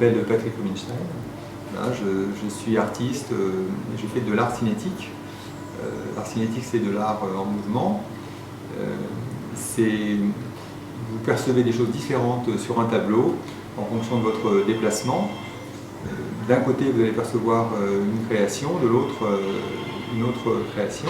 m'appelle Patrick Rubinstein. Là, je suis artiste et je fais de l'art cinétique. L'art cinétique, c'est de l'art en mouvement. Vous percevez des choses différentes sur un tableau en fonction de votre déplacement. D'un côté, vous allez percevoir une création, de l'autre, une autre création.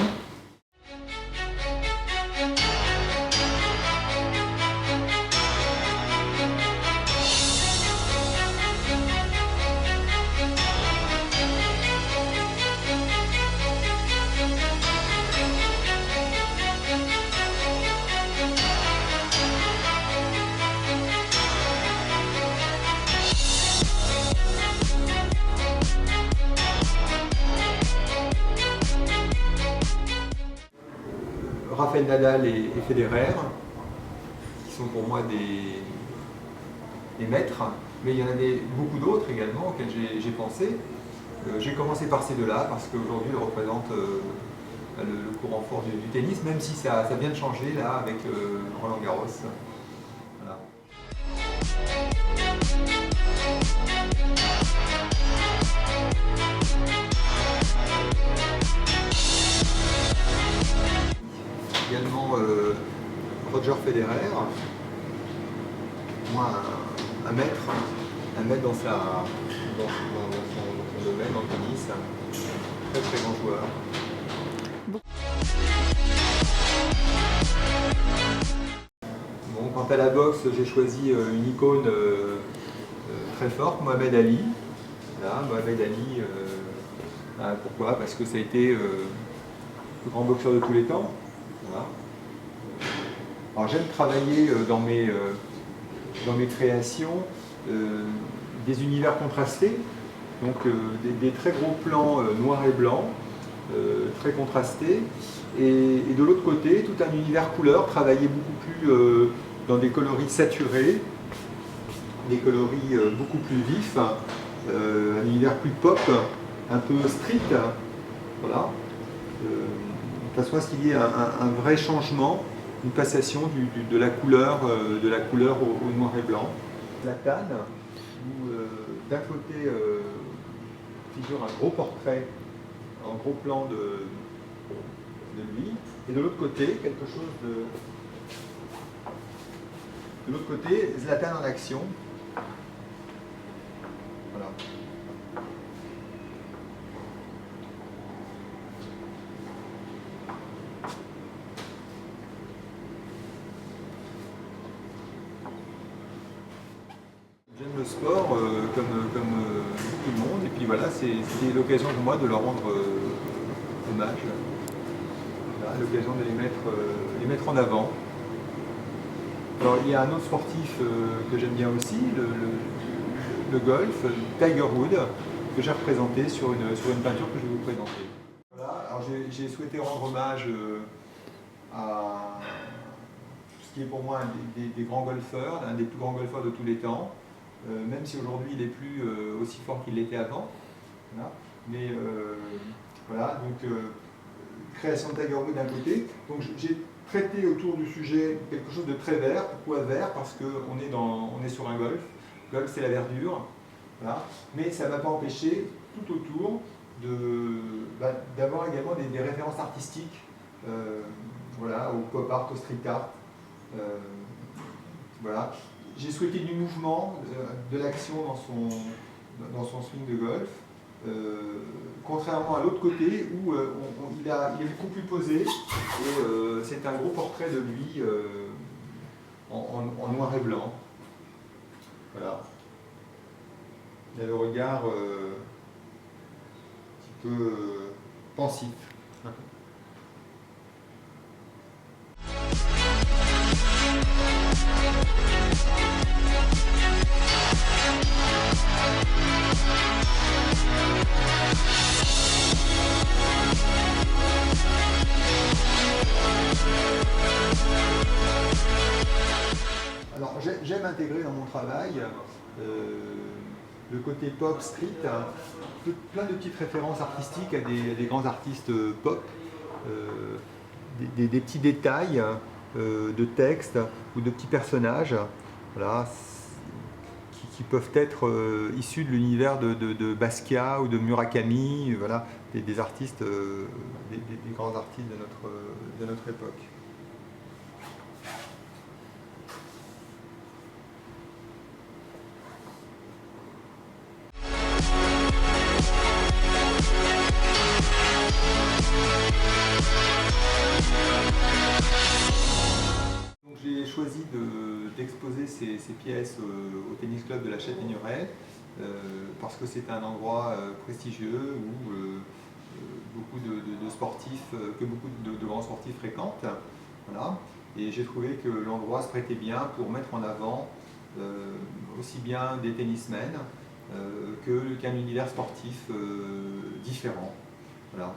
Rafael Nadal et Federer, qui sont pour moi des maîtres, mais il y en avait beaucoup d'autres également auxquels j'ai pensé. J'ai commencé par ces deux-là parce qu'aujourd'hui ils représentent le courant fort du tennis, même si ça vient de changer là avec Roland Garros. Voilà. Également Roger Federer, moi un maître dans son domaine, en tennis, très très grand joueur. Bon, quant à la boxe, j'ai choisi une icône très forte, Mohamed Ali. Là, Mohamed Ali, pourquoi? Parce que ça a été le plus grand boxeur de tous les temps. Voilà. Alors j'aime travailler dans mes créations des univers contrastés, donc des très gros plans noirs et blancs, très contrastés, et de l'autre côté tout un univers couleur, travaillé beaucoup plus dans des coloris saturés, des coloris beaucoup plus vifs, un univers plus pop, un peu street, voilà. De façon à ce qu'il y ait un vrai changement, une passation de la couleur au noir et blanc. Zlatan, où d'un côté figure un gros portrait, un gros plan de lui, et de l'autre côté, quelque chose de l'autre côté, Zlatan en action. Voilà. J'aime le sport comme tout le monde, et puis voilà, c'était l'occasion pour moi de leur rendre hommage. Voilà, l'occasion de les mettre en avant. Alors il y a un autre sportif que j'aime bien aussi, le golf, Tiger Woods, que j'ai représenté sur une peinture que je vais vous présenter. Voilà, alors j'ai souhaité rendre hommage à ce qui est pour moi un des grands golfeurs, un des plus grands golfeurs de tous les temps. Même si aujourd'hui il n'est plus aussi fort qu'il l'était avant. Voilà. Mais voilà, donc création de Tiger Woods d'un côté. Donc j'ai traité autour du sujet quelque chose de très vert. Pourquoi vert? Parce qu'on est sur un golf. Golf, c'est la verdure. Voilà. Mais ça ne m'a pas empêché, tout autour, d'avoir également des références artistiques, voilà, au pop art, au street art. Voilà. J'ai souhaité du mouvement, de l'action dans son swing de golf, contrairement à l'autre côté où il est beaucoup plus posé, et c'est un gros portrait de lui en noir et blanc. Voilà. Il a le regard un petit peu pensif. Alors j'aime intégrer dans mon travail le côté pop street, plein de petites références artistiques à des grands artistes pop, des petits détails de texte ou de petits personnages, voilà, qui qui peuvent être issus de l'univers de Basquiat ou de Murakami, voilà, des artistes, des grands artistes de notre époque. J'ai choisi d'exposer ces pièces au tennis club de la Châtaigneraie parce que c'est un endroit prestigieux où beaucoup de sportifs, que beaucoup de grands sportifs fréquentent. Voilà. Et j'ai trouvé que l'endroit se prêtait bien pour mettre en avant aussi bien des tennismen qu'un univers sportif différent. Voilà.